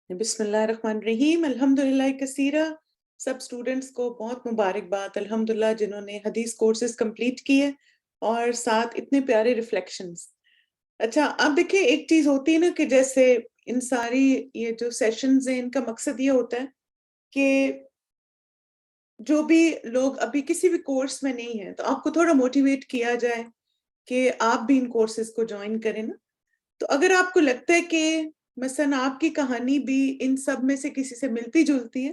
بسم اللہ الرحمن الرحیم الحمدللہ کثیرہ. سب اسٹوڈنٹس کو بہت مبارکباد الحمدللہ جنہوں نے حدیث کورسز کمپلیٹ کیے اور ساتھ اتنے پیارے ریفلیکشنز. اچھا اب دیکھیں ایک چیز ہوتی ہے نا کہ جیسے ان ساری یہ جو سیشنز ہیں ان کا مقصد یہ ہوتا ہے کہ جو بھی لوگ ابھی کسی بھی کورس میں نہیں ہیں تو آپ کو تھوڑا موٹیویٹ کیا جائے کہ آپ بھی ان کورسز کو جوائن کریں نا. تو اگر آپ کو لگتا ہے کہ مثلا آپ کی کہانی بھی ان سب میں سے کسی سے ملتی جلتی ہے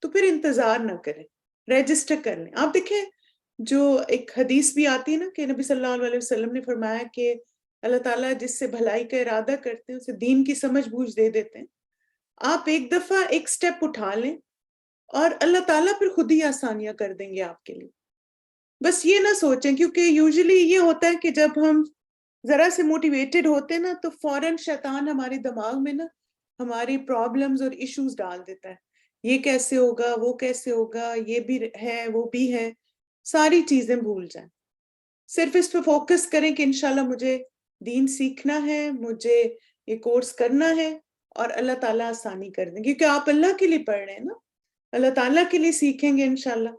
تو پھر انتظار نہ کریں, رجسٹر کر لیں. آپ دیکھیں جو ایک حدیث بھی آتی ہے نا کہ نبی صلی اللہ علیہ وسلم نے فرمایا کہ اللہ تعالیٰ جس سے بھلائی کا ارادہ کرتے ہیں اسے دین کی سمجھ بوجھ دے دیتے ہیں. آپ ایک دفعہ ایک سٹیپ اٹھا لیں اور اللہ تعالیٰ پھر خود ہی آسانیاں کر دیں گے آپ کے لیے. بس یہ نہ سوچیں, کیونکہ یوزلی یہ ہوتا ہے کہ جب ہم ذرا سے موٹیویٹڈ ہوتے نا تو فوراً شیطان ہمارے دماغ میں نا ہماری پرابلمز اور ایشوز ڈال دیتا ہے. یہ کیسے ہوگا, وہ کیسے ہوگا, یہ بھی ہے وہ بھی ہے, ساری چیزیں بھول جائیں. صرف اس پہ فوکس کریں کہ انشاءاللہ مجھے دین سیکھنا ہے, مجھے یہ کورس کرنا ہے اور اللہ تعالیٰ آسانی کر دیں, کیونکہ آپ اللہ کے لیے پڑھ رہے ہیں نا, اللہ تعالیٰ کے لیے سیکھیں گے انشاءاللہ.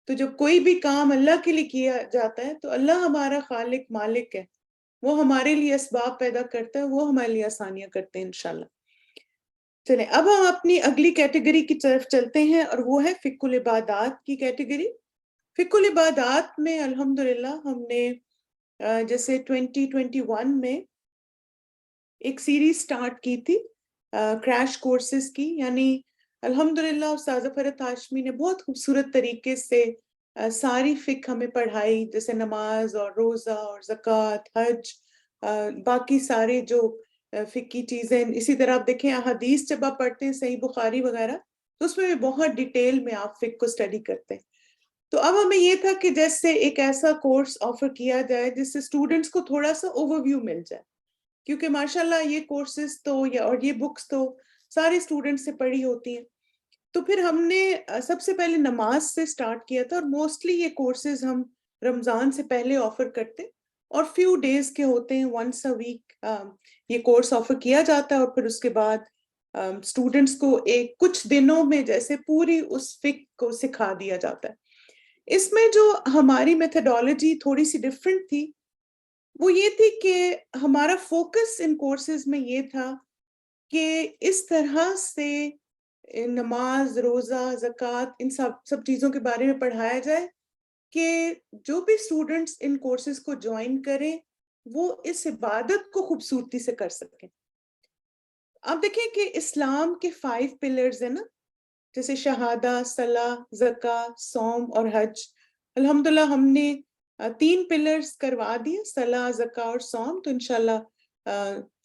تو جب کوئی بھی کام اللہ کے لیے کیا جاتا ہے تو اللہ ہمارا خالق مالک ہے, وہ ہمارے لیے اسباب پیدا کرتا ہے, وہ ہمارے لیے آسانیاں کرتے ہیں انشاءاللہ. چلیں اب ہم اپنی اگلی کیٹیگری کی طرف چلتے ہیں اور وہ ہے فقہ العبادات کی کیٹیگری. فقہ العبادات میں الحمدللہ ہم نے جیسے 2021 میں ایک سیریز سٹارٹ کی تھی کریش کورسز کی, یعنی الحمدللہ استاذہ فرحت ہاشمی نے بہت خوبصورت طریقے سے ساری فقہ ہمیں پڑھائی, جیسے نماز اور روزہ اور زکوٰۃ, حج, باقی سارے جو فقہ کی چیزیں. اسی طرح آپ دیکھیں احادیث جب آپ پڑھتے ہیں صحیح بخاری وغیرہ تو اس میں بھی بہت ڈیٹیل میں آپ فقہ کو اسٹڈی کرتے ہیں. تو اب ہمیں یہ تھا کہ جیسے ایک ایسا کورس آفر کیا جائے جس سے اسٹوڈنٹس کو تھوڑا سا اوور ویو مل جائے, کیونکہ ماشاءاللہ یہ کورسز تو اور یہ بکس تو سارے اسٹوڈنٹس سے پڑھی ہوتی ہیں. تو پھر ہم نے سب سے پہلے نماز سے سٹارٹ کیا تھا, اور موسٹلی یہ کورسز ہم رمضان سے پہلے آفر کرتے اور فیو ڈیز کے ہوتے ہیں, ونس اے ویک یہ کورس آفر کیا جاتا ہے. اور پھر اس کے بعد اسٹوڈنٹس کو ایک کچھ دنوں میں جیسے پوری اس فقہ کو سکھا دیا جاتا ہے. اس میں جو ہماری میتھڈالوجی تھوڑی سی ڈفرینٹ تھی وہ یہ تھی کہ ہمارا فوکس ان کورسز میں یہ تھا کہ اس طرح سے نماز, روزہ, زکوٰۃ, ان سب چیزوں کے بارے میں پڑھایا جائے کہ جو بھی اسٹوڈنٹس ان کورسز کو جوائن کریں وہ اس عبادت کو خوبصورتی سے کر سکیں. آپ دیکھیں کہ اسلام کے 5 پلرز ہیں نا, جیسے شہادہ, صلاح, زکوٰۃ, صوم اور حج. الحمدللہ ہم نے 3 پلرز کروا دیے, صلاح, زکوٰۃ اور صوم. تو انشاءاللہ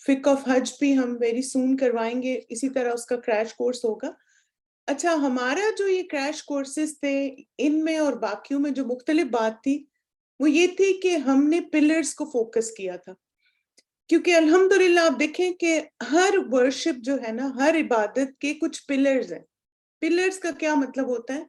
فقہ آف حج بھی ہم ویری سون کروائیں گے, اسی طرح اس کا کریش کورس ہوگا. اچھا ہمارا جو یہ کریش کورسز تھے ان میں اور باقیوں میں جو مختلف بات تھی وہ یہ تھی کہ ہم نے پلرز کو فوکس کیا تھا, کیونکہ الحمدللہ آپ دیکھیں کہ ہر ورشپ جو ہے نا, ہر عبادت کے کچھ پلرز ہیں. پلرز کا کیا مطلب ہوتا ہے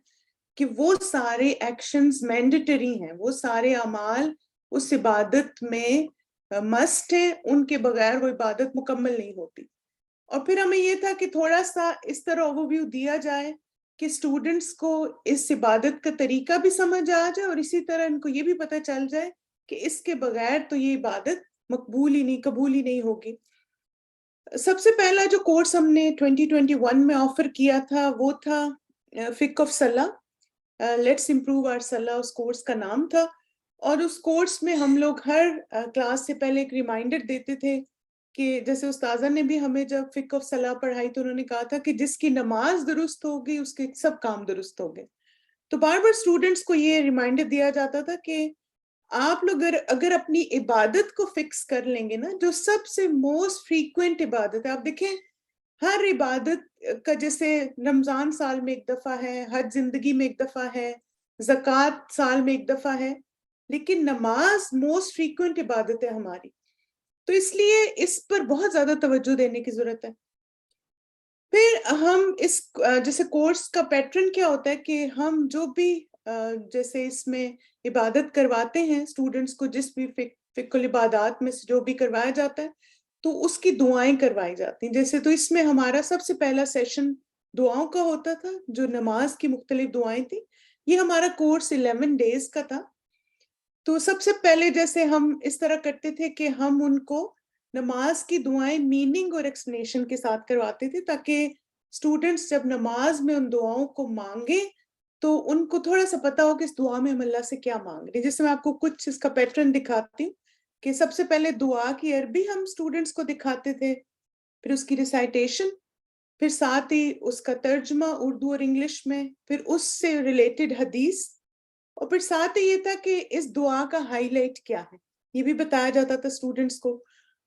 کہ وہ سارے ایکشنز مینڈیٹری ہیں, وہ سارے اعمال اس عبادت میں مسٹ ہیں, ان کے بغیر وہ عبادت مکمل نہیں ہوتی. اور پھر ہمیں یہ تھا کہ تھوڑا سا اس طرح اوور ویو دیا جائے کہ اسٹوڈنٹس کو اس عبادت کا طریقہ بھی سمجھ آ جائے اور اسی طرح ان کو یہ بھی پتہ چل جائے کہ اس کے بغیر تو یہ عبادت مقبول ہی نہیں, قبول ہی نہیں ہوگی. سب سے پہلا جو کورس ہم نے 2021 میں آفر کیا تھا وہ تھا فقہ آف صلاح, لیٹس امپروو آور صلاح اس کورس کا نام تھا. اور اس کورس میں ہم لوگ ہر کلاس سے پہلے ایک ریمائنڈر دیتے تھے کہ جیسے استاذہ نے بھی ہمیں جب فقہ آف صلاح پڑھائی تو انہوں نے کہا تھا کہ جس کی نماز درست ہوگی اس کے سب کام درست ہو گئے. تو بار بار اسٹوڈنٹس کو یہ ریمائنڈر دیا جاتا تھا کہ آپ لوگ اگر اپنی عبادت کو فکس کر لیں گے نا, جو سب سے موسٹ فریکوینٹ عبادت ہے, آپ دیکھیں ہر عبادت کا جیسے رمضان سال میں ایک دفعہ ہے, حج زندگی میں ایک دفعہ ہے, زکوٰۃ سال میں ایک دفعہ ہے, لیکن نماز موسٹ فریکوینٹ عبادت ہے ہماری. تو اس لیے اس پر بہت زیادہ توجہ دینے کی ضرورت ہے. پھر ہم اس جیسے کورس کا پیٹرن کیا ہوتا ہے کہ ہم جو بھی جیسے اس میں عبادت کرواتے ہیں اسٹوڈنٹس کو, جس بھی فقہ العبادات میں جو بھی کروایا جاتا ہے, تو اس کی دعائیں کروائی جاتی ہیں. جیسے تو اس میں ہمارا سب سے پہلا سیشن دعاؤں کا ہوتا تھا, جو نماز کی مختلف دعائیں تھیں. یہ ہمارا کورس 11 days کا تھا. تو سب سے پہلے جیسے ہم اس طرح کرتے تھے کہ ہم ان کو نماز کی دعائیں میننگ اور ایکسپلینیشن کے ساتھ کرواتے تھے, تاکہ اسٹوڈنٹس جب نماز میں ان دعاؤں کو مانگے تو ان کو تھوڑا سا پتا ہو کہ اس دعا میں ہم اللہ سے کیا مانگ رہے ہیں. جیسے میں آپ کو کچھ اس کا پیٹرن دکھاتی ہوں کہ سب سے پہلے دعا کی عربی ہم اسٹوڈنٹس کو دکھاتے تھے, پھر اس کی ریسائٹیشن, پھر ساتھ ہی اس کا ترجمہ اردو اور انگلش میں, پھر اس سے ریلیٹڈ حدیث, اور پھر ساتھ ہی یہ تھا کہ اس دعا کا ہائی لائٹ کیا ہے یہ بھی بتایا جاتا تھا اسٹوڈنٹس کو.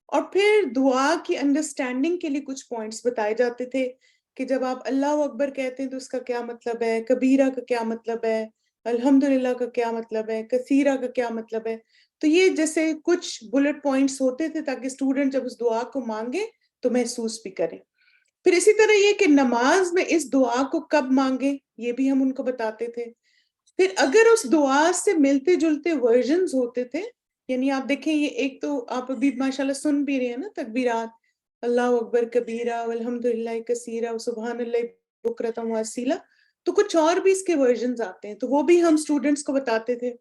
اور پھر دعا کی انڈرسٹینڈنگ کے لیے کچھ پوائنٹس بتائے جاتے تھے کہ جب آپ اللہ اکبر کہتے ہیں تو اس کا کیا مطلب ہے, کبیرہ کا کیا مطلب ہے, الحمدللہ کا کیا مطلب ہے, کثیرہ کا کیا مطلب ہے. تو یہ جیسے کچھ بلٹ پوائنٹس ہوتے تھے تاکہ اسٹوڈنٹ جب اس دعا کو مانگے تو محسوس بھی کریں. پھر اسی طرح یہ کہ نماز میں اس دعا کو کب مانگے یہ بھی ہم ان کو بتاتے تھے. پھر اگر اس دعا سے ملتے جلتے ورژنز ہوتے تھے, یعنی آپ دیکھیں یہ ایک تو آپ ابھی ماشاءاللہ سن بھی رہے ہیں نا تکبیرات, اللہ اکبر کبیرہ والحمدللہ کثیرہ وسبحان اللہ بکرۃ واصیلہ, تو کچھ اور بھی اس کے ورژنز آتے ہیں تو وہ بھی ہم اسٹوڈنٹس کو بتاتے تھے.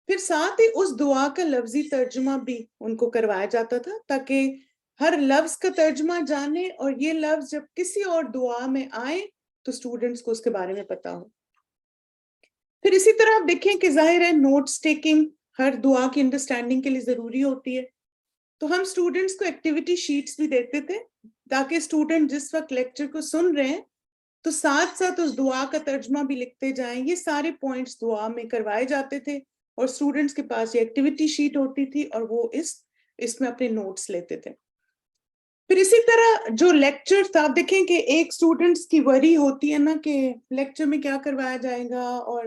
پھر ساتھ ہی اس دعا کا لفظی ترجمہ بھی ان کو کروایا جاتا تھا تاکہ ہر لفظ کا ترجمہ جانے, اور یہ لفظ جب کسی اور دعا میں آئے تو اسٹوڈنٹس کو اس کے بارے میں پتا ہو. پھر اسی طرح آپ دیکھیں کہ ظاہر ہے نوٹس ٹیکنگ ہر دعا کی انڈرسٹینڈنگ کے لیے ضروری ہوتی ہے, تو ہم اسٹوڈنٹس کو ایکٹیویٹی شیٹس بھی دیتے تھے تاکہ اسٹوڈنٹ جس وقت لیکچر کو سن رہے ہیں تو ساتھ ساتھ اس دعا کا ترجمہ بھی لکھتے جائیں. یہ سارے پوائنٹس دعا میں کروائے جاتے تھے اور اسٹوڈنٹس کے پاس یہ ایکٹیویٹی شیٹ ہوتی تھی اور وہ اس میں اپنے نوٹس لیتے تھے. پھر اسی طرح جو لیکچر تھا, آپ دیکھیں کہ ایک اسٹوڈنٹس کی وری ہوتی ہے نا کہ لیکچر میں کیا کروایا جائے گا اور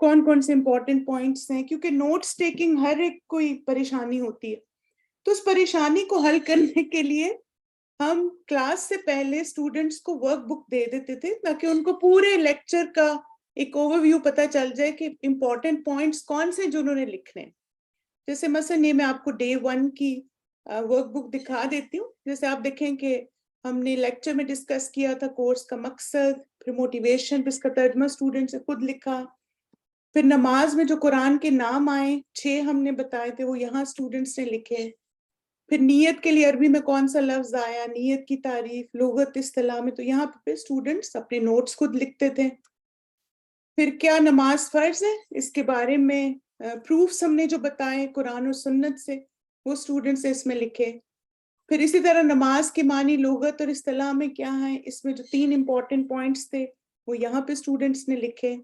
کون کون سے امپورٹنٹ پوائنٹس ہیں, کیونکہ نوٹس ٹیکنگ ہر ایک کوئی پریشانی ہوتی ہے. تو اس پریشانی کو حل کرنے کے لیے ہم کلاس سے پہلے اسٹوڈنٹس کو ورک بک دے دیتے تھے تاکہ ان کو پورے لیکچر کا ایک اوور ویو پتہ چل جائے کہ امپورٹنٹ پوائنٹس کون سے جو انہوں نے لکھنے. جیسے مثلا یہ میں آپ کو Day 1 کی ورک بک دکھا دیتی ہوں. جیسے آپ دیکھیں کہ ہم نے لیکچر میں ڈسکس کیا تھا کورس کا مقصد, پھر موٹیویشن, پھر اس کا ترجمہ اسٹوڈنٹ سے خود لکھا. پھر نماز میں جو قرآن کے نام آئے 6 ہم نے بتائے تھے وہ یہاں اسٹوڈنٹس نے لکھے. پھر نیت کے لیے عربی میں کون سا لفظ آیا, نیت کی تعریف, لغت, اصطلاح میں, تو یہاں پہ اسٹوڈنٹس اپنے نوٹس خود لکھتے تھے. پھر کیا نماز فرض ہے اس کے بارے میں پروفس ہم نے جو بتائے قرآن اور سنت سے وہ اسٹوڈنٹس نے اس میں لکھے. پھر اسی طرح نماز کے معنی لغت اور اصطلاح میں کیا ہیں, اس میں جو 3 امپورٹنٹ پوائنٹس تھے وہ یہاں پہ اسٹوڈنٹس نے لکھے.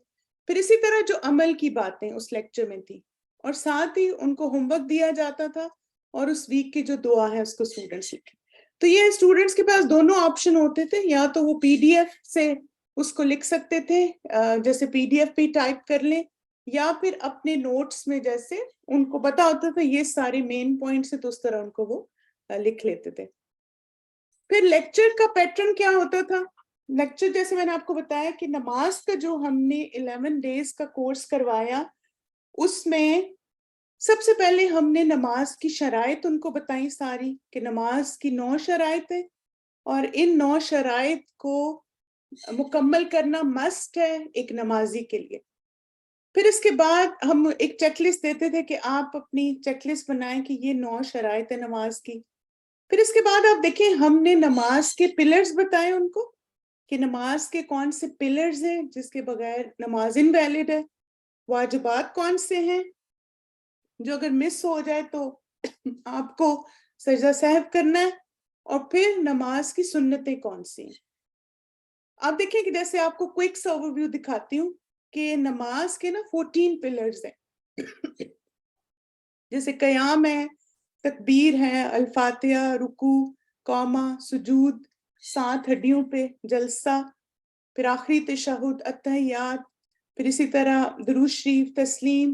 پھر اسی طرح جو عمل کی باتیں اس لیکچر میں تھی, اور ساتھ ہی ان کو ہوم ورک دیا جاتا تھا اور اس ویک کی جو دعا ہے اس کو اسٹوڈنٹس لکھے. تو یہ اسٹوڈنٹس کے پاس دونوں آپشن ہوتے تھے, یا تو وہ PDF سے اس کو لکھ سکتے تھے جیسے PDF پہ ٹائپ کر لیں, یا پھر اپنے نوٹس میں جیسے ان کو پتا ہوتا تھا یہ سارے مین پوائنٹس ہیں تو اس طرح ان کو وہ لکھ لیتے تھے. پھر لیکچر کا پیٹرن کیا ہوتا تھا. لیکچر جیسے میں نے آپ کو بتایا کہ نماز کا جو ہم نے 11 days کا کورس کروایا اس میں سب سے پہلے ہم نے نماز کی شرائط ان کو بتائی ساری, کہ نماز کی 9 شرائط ہیں اور ان 9 شرائط کو مکمل کرنا مسٹ ہے ایک نمازی کے لیے. پھر اس کے بعد ہم ایک چیک لسٹ دیتے تھے کہ آپ اپنی چیک لسٹ بنائیں کہ یہ 9 شرائط ہیں نماز کی. پھر اس کے بعد آپ دیکھیں ہم نے نماز کے پلرز بتائے ان کو کہ نماز کے کون سے پلرز ہیں جس کے بغیر نماز انویلڈ ہے, واجبات کون سے ہیں جو اگر مس ہو جائے تو آپ کو سجدہ سہو کرنا ہے, اور پھر نماز کی سنتیں کون سی ہیں. آپ دیکھیں کہ جیسے آپ کو کوئک سا اوور ویو دکھاتی ہوں کہ نماز کے نا 14 پلرز ہیں. جیسے قیام ہے, تکبیر ہے, الفاتحہ, رکوع, قومہ, سجود, 7 ہڈیوں پہ جلسہ, پھر آخری تشہد, اتحیات, پھر اسی طرح درود شریف, تسلیم,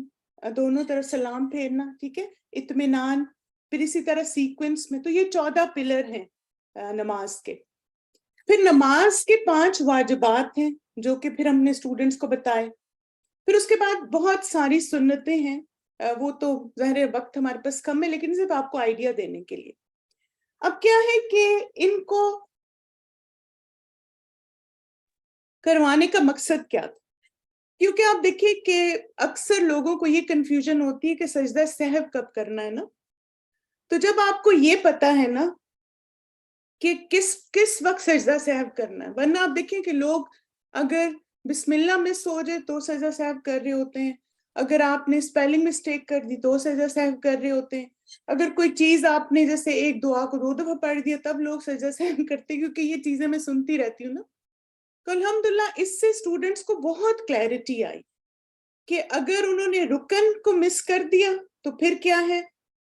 دونوں طرف سلام پھیرنا, ٹھیک ہے, اطمینان, پھر اسی طرح سیکوینس میں. تو یہ 14 پلر ہیں نماز کے. پھر نماز کے 5 واجبات ہیں جو کہ پھر ہم نے اسٹوڈنٹس کو بتائے. پھر اس کے بعد بہت ساری سنتیں ہیں, وہ تو ظاہر وقت ہمارے پاس کم ہے لیکن صرف آپ کو آئیڈیا دینے کے لیے. اب کیا ہے کہ ان کو کروانے کا مقصد کیا تھا؟ کیونکہ آپ دیکھیے کہ اکثر لوگوں کو یہ کنفیوژن ہوتی ہے کہ سجدہ سہو کب کرنا ہے نا، تو جب آپ کو یہ پتا ہے نا کہ کس وقت سجدہ سہو کرنا ہے، ورنہ آپ دیکھیں کہ لوگ اگر بسم اللہ مس ہو جائے تو سجدہ سہو کر رہے ہوتے ہیں، اگر آپ نے اسپیلنگ مسٹیک کر دی تو سجدہ سہو کر رہے ہوتے ہیں، اگر کوئی چیز آپ نے جیسے ایک دعا کو 2 دفعہ پڑھ دیا تب لوگ سجدہ سہو کرتے ہیں، کیونکہ یہ چیزیں میں سنتی رہتی ہوں نا. تو الحمدللہ اس سے اسٹوڈنٹس کو بہت کلیئرٹی آئی کہ اگر انہوں نے رکن کو مس کر دیا تو پھر کیا ہے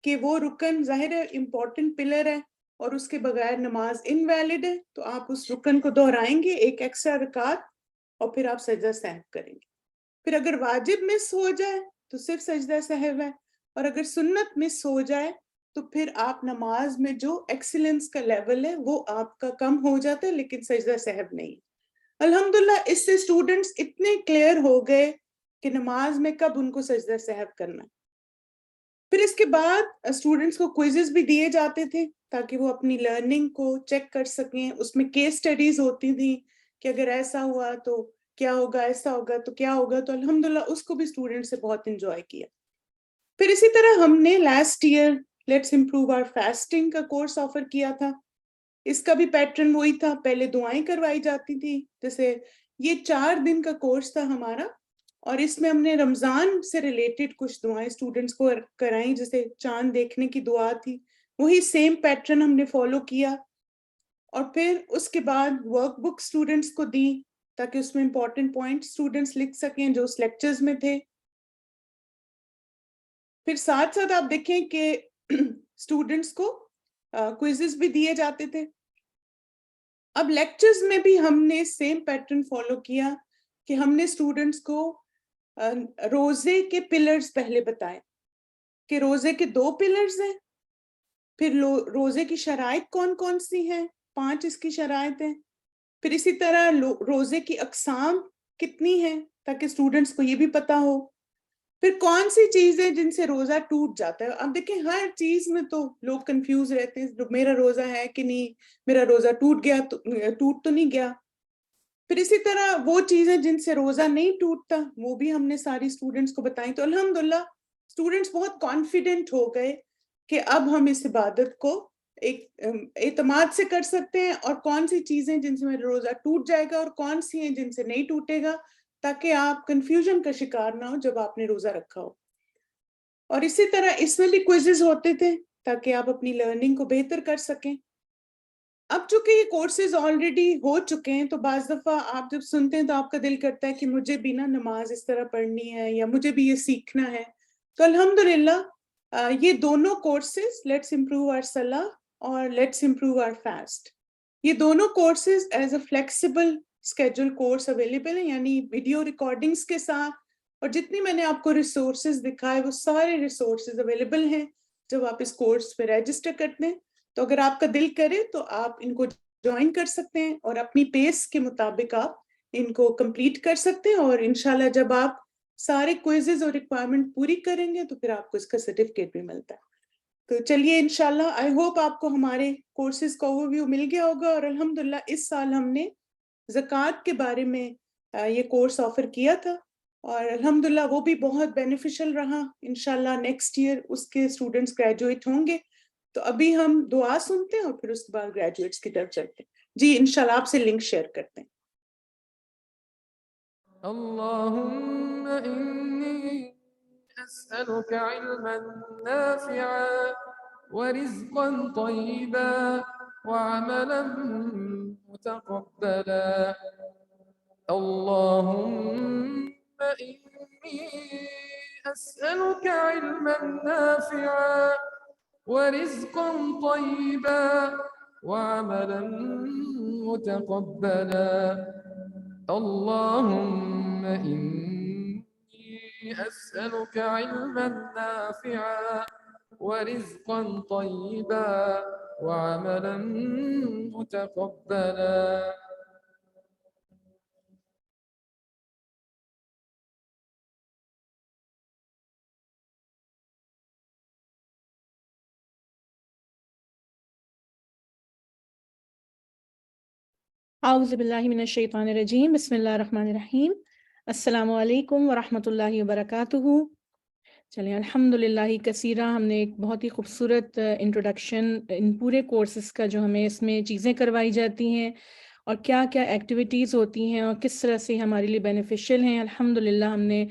کہ وہ رکن ظاہر ہے امپورٹنٹ پلر ہے اور اس کے بغیر نماز انویلڈ ہے، تو آپ اس رکن کو دہرائیں گے ایک ایکسٹرا رکعت اور پھر آپ سجدہ سہو کریں گے. پھر اگر واجب مس ہو جائے تو صرف سجدہ سہو ہے، اور اگر سنت مس ہو جائے تو پھر آپ نماز میں جو ایکسیلنس کا لیول ہے وہ آپ کا کم ہو جاتا ہے، لیکن سجدہ سہو نہیں. الحمدللہ اس سے اسٹوڈنٹس اتنے کلیئر ہو گئے کہ نماز میں کب ان کو سجدہ سہو کرنا. پھر اس کے بعد اسٹوڈنٹس کو کوئزز بھی دیے جاتے تھے تاکہ وہ اپنی لرننگ کو چیک کر سکیں. اس میں کیس سٹڈیز ہوتی تھیں کہ اگر ایسا ہوا تو کیا ہوگا، ایسا ہوگا تو کیا ہوگا، تو الحمدللہ اس کو بھی اسٹوڈنٹ سے بہت انجوائے کیا. پھر اسی طرح ہم نے last year let's improve our fasting کا کورس آفر کیا تھا. اس کا بھی پیٹرن وہی تھا، پہلے دعائیں کروائی جاتی تھی، جیسے یہ 4 دن کا کورس تھا ہمارا، اور اس میں ہم نے رمضان سے ریلیٹڈ کچھ دعائیں اسٹوڈنٹس کو کرائیں، جیسے چاند دیکھنے کی دعا تھی، وہی سیم پیٹرن ہم نے فالو کیا. اور پھر اس کے بعد ورک بک اسٹوڈنٹس کو دی تاکہ اس میں امپورٹنٹ پوائنٹ اسٹوڈنٹس لکھ سکیں جو اس لیکچرز میں تھے. پھر ساتھ ساتھ آپ دیکھیں کہ اسٹوڈنٹس کو کوئزز بھی دیے جاتے تھے. اب لیکچرز میں بھی ہم نے سیم پیٹرن فالو کیا کہ ہم نے اسٹوڈنٹس کو روزے کے پلرز پہلے بتائے کہ روزے کے 2 پلرز ہیں، پھر روزے کی شرائط کون کون سی ہیں، 5 اس کی شرائط ہیں، پھر اسی طرح روزے کی اقسام کتنی ہیں تاکہ اسٹوڈنٹس کو یہ بھی پتا ہو، پھر کون سی چیزیں جن سے روزہ ٹوٹ جاتا ہے. اب دیکھیں ہر چیز میں تو لوگ کنفیوز رہتے ہیں، میرا روزہ ہے کہ نہیں، میرا روزہ ٹوٹ تو نہیں گیا. پھر اسی طرح وہ چیزیں جن سے روزہ نہیں ٹوٹتا وہ بھی ہم نے ساری اسٹوڈنٹس کو بتائیں. تو الحمدللہ اسٹوڈنٹس بہت کانفیڈنٹ ہو گئے کہ اب ہم اس عبادت کو ایک اعتماد سے کر سکتے ہیں، اور کون سی چیزیں جن سے میرا روزہ ٹوٹ جائے گا اور کون سی ہیں جن سے نہیں ٹوٹے گا، تاکہ آپ کنفیوژن کا شکار نہ ہو جب آپ نے روزہ رکھا ہو. اور اسی طرح اس میں بھی کوئزز ہوتے تھے تاکہ آپ اپنی لرننگ کو بہتر کر سکیں. اب چونکہ یہ کورسز آلریڈی ہو چکے ہیں تو بعض دفعہ آپ جب سنتے ہیں تو آپ کا دل کرتا ہے کہ مجھے بھی نا نماز اس طرح پڑھنی ہے یا مجھے بھی یہ سیکھنا ہے. تو الحمدللہ یہ دونوں کورسز لیٹس امپروو آور صلاح اور لیٹس امپروو آور فاسٹ، یہ دونوں courses as a flexible schedule course available ہیں، یعنی ویڈیو ریکارڈنگس کے ساتھ، اور جتنی میں نے آپ کو ریسورسز دکھائے وہ سارے ریسورسز اویلیبل ہیں جب آپ اس کورس پہ رجسٹر کرتے ہیں. تو اگر آپ کا دل کرے تو آپ ان کو جوائن کر سکتے ہیں اور اپنی پیس کے مطابق آپ ان کو کمپلیٹ کر سکتے ہیں، اور انشاءاللہ جب آپ سارے کوئزز اور ریکوائرمنٹ پوری کریں گے تو پھر آپ کو اس کا سرٹیفکیٹ بھی ملتا ہے. تو چلیے انشاءاللہ آئی ہوپ آپ کو ہمارے کورسز کا اوور ویو مل گیا ہوگا. اور الحمدللہ اس سال ہم نے زکوٰۃ کے بارے میں یہ کورس آفر کیا تھا اور الحمدللہ وہ بھی بہت بینیفیشل رہا. انشاءاللہ نیکسٹ ایئر اس کے اسٹوڈنٹس گریجویٹ ہوں گے. تو ابھی ہم دعا سنتے ہیں اور پھر اس کے بعد گریجویٹس کی طرف چلتے ہیں. جی انشاءاللہ آپ سے لنک شیئر کرتے ہیں. اللهم إني أسألك علما نافعا ورزقا طيبا وعملا متقبلا. اللهم إني أسألك علما نافعا ورزقا طيبا وعملا متقبلا. اللهم إني أسألك علما نافعا ورزقا طيبا وعملا متقبلا. اعوذ باللہ من الشیطان الرجیم بسم اللہ الرحمن الرحیم السلام علیکم ورحمۃ اللہ وبرکاتہ. چلیں الحمد للہ کثیرہ، ہم نے ایک بہت ہی خوبصورت انٹروڈکشن ان پورے کورسز کا جو ہمیں اس میں چیزیں کروائی جاتی ہیں اور کیا کیا ایکٹیویٹیز ہوتی ہیں اور کس طرح سے ہمارے لیے بینیفیشیل ہیں، الحمد للہ ہم نے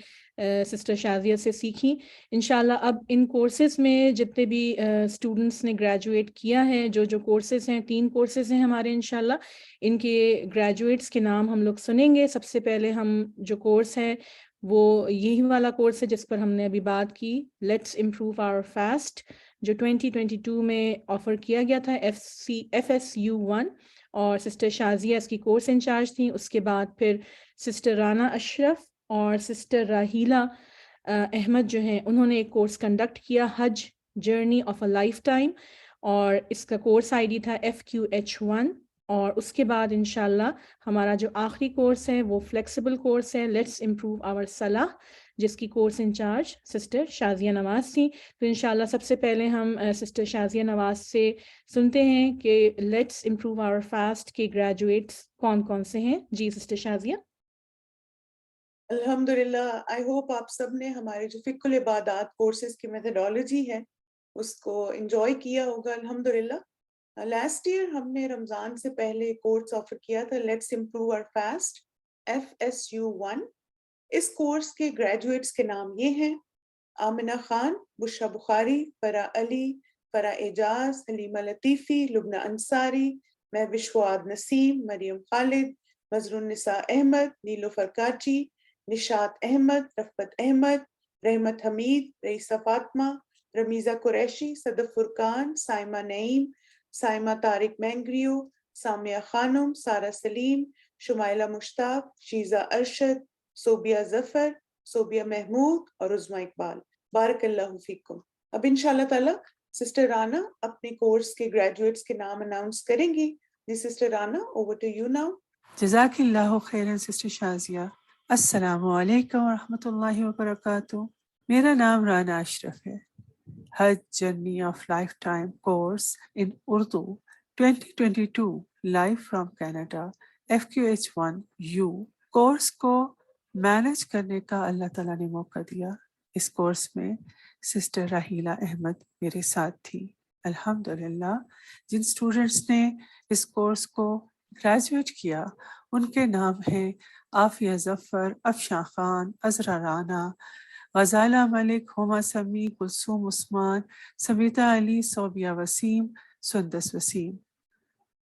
سسٹر شازیہ سے سیکھی. انشاءاللہ اب ان کورسز میں جتنے بھی اسٹوڈنٹس نے گریجویٹ کیا ہے، جو کورسز ہیں، 3 کورسز ہیں ہمارے انشاءاللہ، ان کے گریجویٹس کے نام ہم لوگ سنیں گے. سب سے پہلے ہم جو کورس ہے وہ یہی والا کورس ہے جس پر ہم نے ابھی بات کی، لیٹس امپروو آور فاسٹ، جو 2022 میں آفر کیا گیا تھا FSU1، اور سسٹر شازیہ اس کی کورس انچارج تھیں. اس کے بعد پھر سسٹر رانا اشرف اور سسٹر راہیلہ احمد جو ہیں انہوں نے ایک کورس کنڈکٹ کیا، حج journey of a life time, اور اس کا کورس آئی ڈی تھا FQH1. اور اس کے بعد انشاءاللہ ہمارا جو آخری کورس ہے وہ فلیکسیبل کورس ہے، لیٹس امپروو آور صلاح، جس کی کورس انچارج سسٹر شازیہ نواز تھیں. تو انشاءاللہ سب سے پہلے ہم سسٹر شازیہ نواز سے سنتے ہیں کہ لیٹس امپروو آور فاسٹ کے گریجویٹس کون کون سے ہیں. جی سسٹر شازیہ. الحمدللہ، آئی ہوپ آپ سب نے ہمارے جو فقہ العبادات کورسز کی میتھڈالوجی ہے اس کو انجوائے کیا ہوگا. الحمدللہ لاسٹ ایئر ہم نے رمضان سے پہلے کورس آفر کیا تھا let's improve our fast FSU1. اس کورس کے گریجویٹس کے نام یہ ہیں: آمنہ خان، بشرا بخاری، فرا علی، فرا اعجاز، حلیمہ لطیفی، لبنہ انصاری، مہوش فؤاد نسیم، مریم خالد، مظہر النساء احمد، نیلوفر کاچی، نشاط احمد، رفعت احمد، رحمت حمید، رئیسہ فاطمہ، رمیزہ قریشی، صدف فرقان، سائمہ نعیم، سائمہ طارق مینگریو، سامیہ خانم، سارہ سلیم، شمائلہ مشتاق، شیزہ ارشد، صوبیہ ظفر، صوبیہ محمود اور عظمہ اقبال. بارک اللہ فیکم. اب انشاءاللہ تعالی سسٹر رانا اپنے کورس کے گریجویٹس کے نام اناؤنس کریں گی. جی sister Rana, over to you now. جزاک اللہ خیرن سسٹر شازیہ. السلام علیکم ورحمۃ اللہ وبرکاتہ. میرا نام رانا اشرف ہے. حج journey of life time course in Urdu 2022 live from Canada FQH1U course کو مینج کرنے کا اللہ تعالیٰ نے موقع دیا. اس کورس میں سسٹر راہیلہ احمد میرے ساتھ تھی. الحمدللہ جن اسٹوڈنٹس نے اس کورس کو گریجویٹ کیا ان کے نام ہیں عافیہ ظفر، افشاں خان، عذرا رانا، غزالہ ملک، ہما سمی، کلثوم عثمان، سمیتا علی، صوبیہ وسیم، سندس وسیم.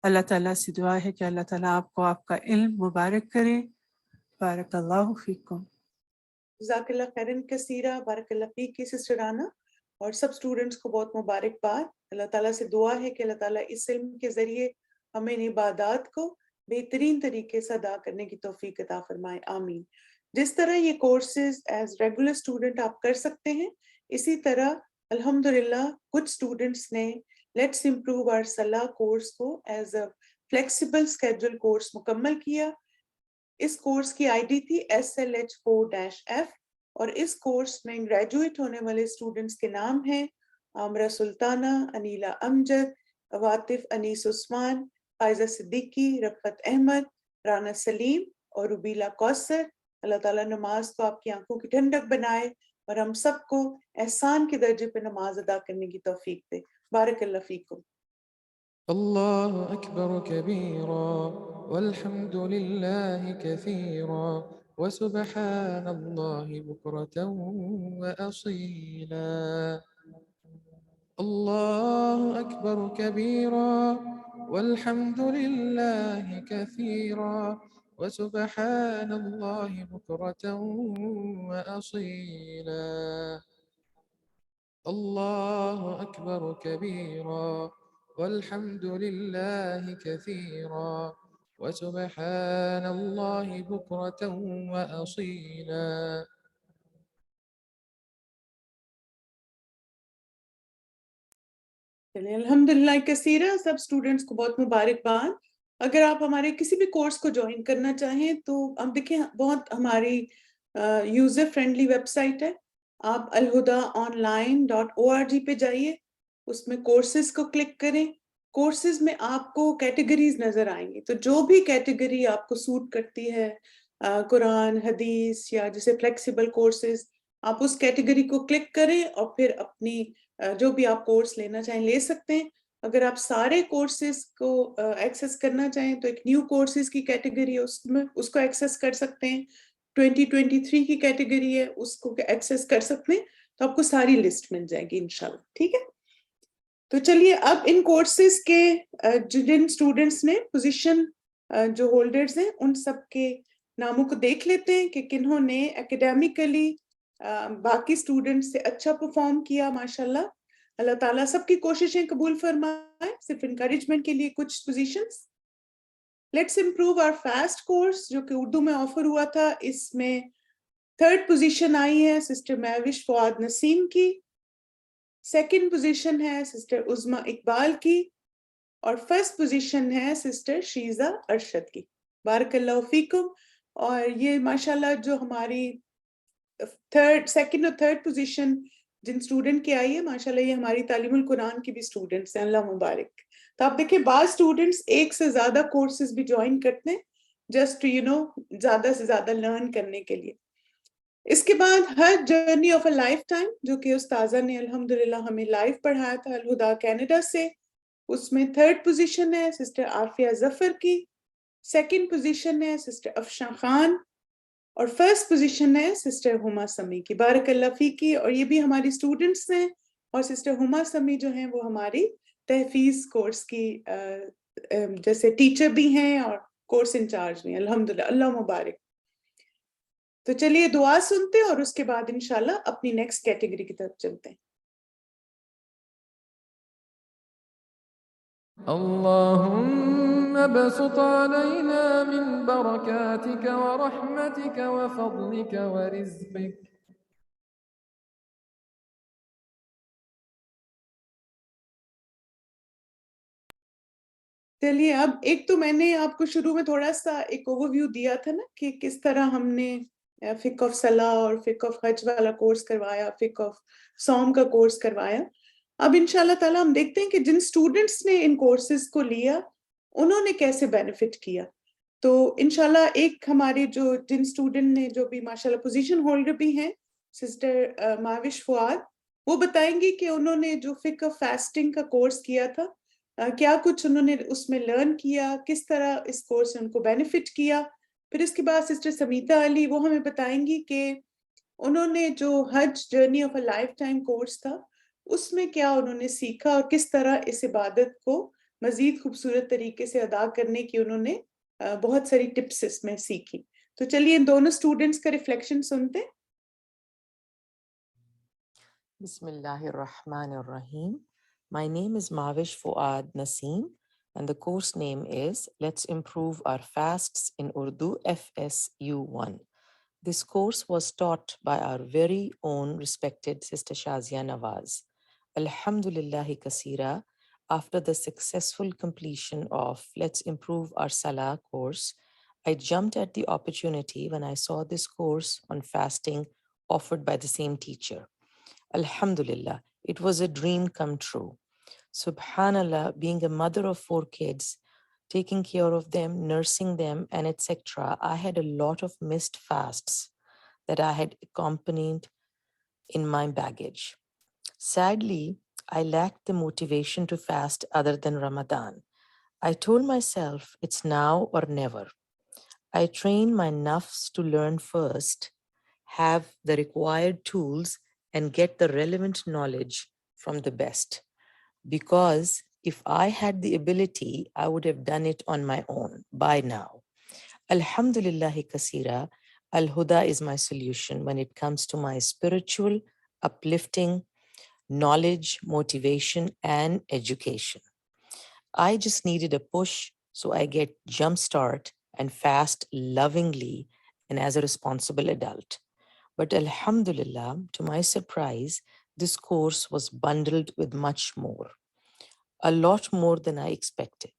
اللہ تعالیٰ سے دعا ہے کہ اللہ تعالیٰ آپ کو آپ کا علم مبارک کرے. بارک اللہ فیکم. جزاک اللہ خیرن کثیرہ. بارک اللہ فیک کی سسٹر رانا، اور سب اسٹوڈنٹس کو بہت مبارکباد. اللہ تعالیٰ سے دعا ہے کہ اللہ تعالیٰ اس علم کے ذریعے ہمیں ان عبادات کو بہترین طریقے سے ادا کرنے کی توفیق عطا فرمائے. آمین. جس طرح یہ کورسز ایز ریگولر اسٹوڈنٹ آپ کر سکتے ہیں، اسی طرح الحمدللہ کچھ اسٹوڈنٹس نے لیٹس امپروو آور صلاح کورس کو as a flexible schedule course مکمل کیا. اس کورس کی آئی ڈی تھی SLH4-F، اور اس کورس میں گریجویٹ ہونے والے اسٹوڈنٹس کے نام ہیں عامرہ سلطانہ، انیلہ امجد، عواطف انیس عثمان، فائزہ صدیقی، رفعت احمد، رانا سلیم اور ربیلہ کوثر. اللہ تعالیٰ نماز کو آپ کی آنکھوں کی ٹھنڈک بنائے اور ہم سب کو احسان کے درجے پہ نماز ادا کرنے کی توفیق دے. بارک اللہ فیکم. الله أكبر كبيرا والحمد لله كثيرا وسبحان الله بكرة وأصيلا. الله أكبر كبيرا والحمد لله كثيرا وسبحان الله بكرة وأصيلا. الله أكبر كبيرا والحمد لله كثيرا وسبحان الله بكرة وأصيلا. چلیے الحمدللہ کثیرہ. سب اسٹوڈنٹس کو بہت مبارکباد. اگر آپ ہمارے کسی بھی کورس کو جوائن کرنا چاہیں تو اب دیکھیں بہت ہماری یوزر فرینڈلی ویب سائٹ ہے. آپ الہدیٰ online.org پہ جائیے، اس میں کورسز کو کلک کریں، کورسز میں آپ کو کیٹیگریز نظر آئیں گی. تو جو بھی کیٹیگری آپ کو سوٹ کرتی ہے, قرآن, حدیث یا جیسے فلیکسیبل کورسز, آپ اس کیٹیگری کو کلک کریں اور پھر اپنی جو بھی آپ کورس لینا چاہیں لے سکتے ہیں. اگر آپ سارے کورسز کو ایکسیس کرنا چاہیں تو ایک نیو کورسز کی کیٹیگری ہے, اس کو ایکسیس کر سکتے ہیں. 2023 کی کیٹیگری ہے, اس کو ایکسیس کر سکتے ہیں. تو آپ کو ساری لسٹ مل جائے گی انشاءاللہ. ٹھیک ہے, تو چلیے اب ان کورسز کے جن اسٹوڈنٹس نے پوزیشن جو ہولڈرز ہیں ان سب کے ناموں کو دیکھ لیتے ہیں کہ کنہوں نے اکیڈیمکلی باقی اسٹوڈنٹس سے اچھا پرفارم کیا. ماشاءاللہ, اللہ تعالیٰ سب کی کوششیں قبول فرمائے. صرف انکریجمنٹ کے لیے کچھ positions. Let's improve our fast course جو کہ اردو میں آفر ہوا تھا, اس میں 3rd پوزیشن آئی ہے سسٹر مہوش فؤاد نسیم کی. 2nd پوزیشن ہے سسٹر عظمیٰ اقبال کی, اور 1st پوزیشن ہے سسٹر شیزہ ارشد کی. بارک اللہ فیکم. اور یہ ماشاءاللہ جو ہماری 2nd اور 3rd پوزیشن جن اسٹوڈنٹ کی آئی ہے, ماشاءاللہ یہ ہماری تعلیم القرآن کی بھی اسٹوڈنٹس ہیں. اللہ مبارک. تو آپ دیکھیں بعض اسٹوڈنٹس ایک سے زیادہ کورسز بھی جوائن کرتے ہیں جسٹ زیادہ سے زیادہ لرن کرنے کے لیے. اس کے بعد ہر journey of a life time جو کہ استاذہ نے الحمدللہ ہمیں لائیو پڑھایا تھا الہدا کینیڈا سے, اس میں 3rd پوزیشن ہے سسٹر عافیہ ظفر کی. 2nd پوزیشن ہے سسٹر افشاں خان, اور 1st پوزیشن ہے سسٹر ہما سمی کی. بارک اللہ فیکی. اور یہ بھی ہماری اسٹوڈنٹس ہیں, اور سسٹر ہما سمی جو ہیں وہ ہماری تحفیظ کورس کی جیسے ٹیچر بھی ہیں اور کورس انچارج بھی ہیں. الحمدللہ, اللہ مبارک. تو چلیے دعا سنتے ہیں اور اس کے بعد انشاءاللہ اپنی نیکسٹ کیٹیگری کی طرف چلتے ہیں. اللهم ابسط علينا من بركاتك ورحمتك وفضلك ورزقك. چلیے اب ایک تو میں نے آپ کو شروع میں تھوڑا سا ایک اوور ویو دیا تھا نا کہ کس طرح ہم نے فقہ آف صلاح اور فقہ آف حج والا کورس کروایا, فقہ آف صوم کا کورس کروایا. اب انشاءاللہ تعالیٰ ہم دیکھتے ہیں کہ جن اسٹوڈنٹس نے ان کورسز کو لیا انہوں نے کیسے بینیفٹ کیا. تو انشاءاللہ ایک ہمارے جن اسٹوڈنٹ نے جو بھی ماشاءاللہ پوزیشن ہولڈر بھی ہیں سسٹر مہوش فؤاد, وہ بتائیں گی کہ انہوں نے جو فقہ فاسٹنگ کا کورس کیا تھا کیا کچھ انہوں نے اس میں لرن کیا, کس طرح اس کورس سے ان کو بینیفٹ کیا. پھر اس کے بعد سسٹر سمیتا علی وہ ہمیں بتائیں گی کہ انہوں نے جو حج journey of a life time course تھا اس میں کیا انہوں نے سیکھا اور کس طرح اس عبادت کو مزید خوبصورت طریقے سے ادا کرنے کی انہوں نے بہت ساری ٹپس اس میں سیکھی. تو چلیے ان دونوں اسٹوڈنٹس کا ریفلیکشن سنتے. بسم اللہ الرحمن الرحیم. My name is Mavish Fuad Naseem and the course name is Let's Improve Our Fasts in Urdu FSU1. This course was taught by our very own respected Sister Shazia Nawaz. Alhamdulillahi Kaseera, after the successful completion of Let's Improve Our Salah course, I jumped at the opportunity when I saw this course on fasting offered by the same teacher. Alhamdulillah, it was a dream come true. Subhanallah, being a mother of 4 kids, taking care of them, nursing them, and etc., I had a lot of missed fasts that I had accompanied in my baggage. Sadly, I lacked the motivation to fast other than Ramadan. I told myself it's now or never. I trained my nafs to learn first, have the required tools, and get the relevant knowledge from the best. Because if I had the ability, I would have done it on my own by now. Alhamdulillahi Kaseera, Al-Huda is my solution when it comes to my spiritual, uplifting, knowledge, motivation, and education. I just needed a push, so I get jump start and fast lovingly and as a responsible adult. But Alhamdulillah, to my surprise, this course was bundled with much more, a lot more than I expected.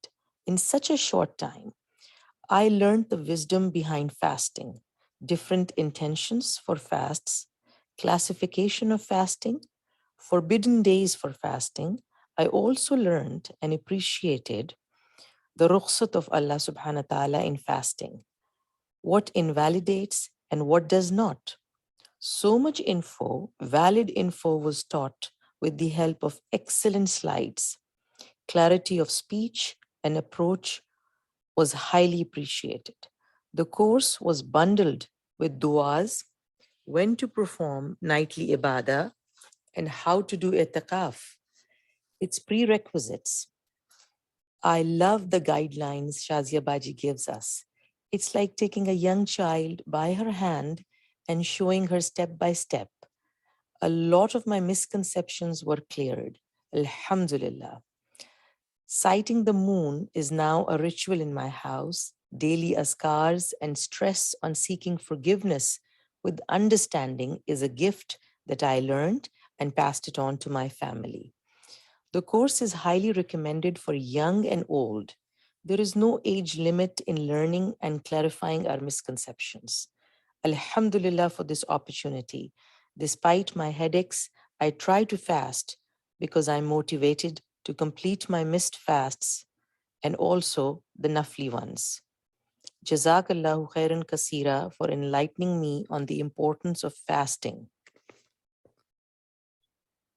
In such a short time, I learned the wisdom behind fasting, different intentions for fasts, classification of fasting, forbidden days for fasting. I also learned and appreciated the rukhsat of Allah subhanahu wa ta'ala in fasting, what invalidates and what does not. So much info, valid info was taught with the help of excellent slides. Clarity of speech and approach was highly appreciated. The course was bundled with du'as, when to perform nightly ibadah, and how to do i'tikaf, its prerequisites. I love the guidelines Shazia Baji gives us. It's like taking a young child by her hand and showing her step by step. A lot of my misconceptions were cleared. Alhamdulillah. Sighting the moon is now a ritual in my house. Daily askars and stress on seeking forgiveness with understanding is a gift that I learned and passed it on to my family. The course is highly recommended for young and old. There is no age limit in learning and clarifying our misconceptions. Alhamdulillah for this opportunity. Despite my headaches, I try to fast because I'm motivated to complete my missed fasts and also the nafli ones. Jazakallahu khairan kasira for enlightening me on the importance of fasting.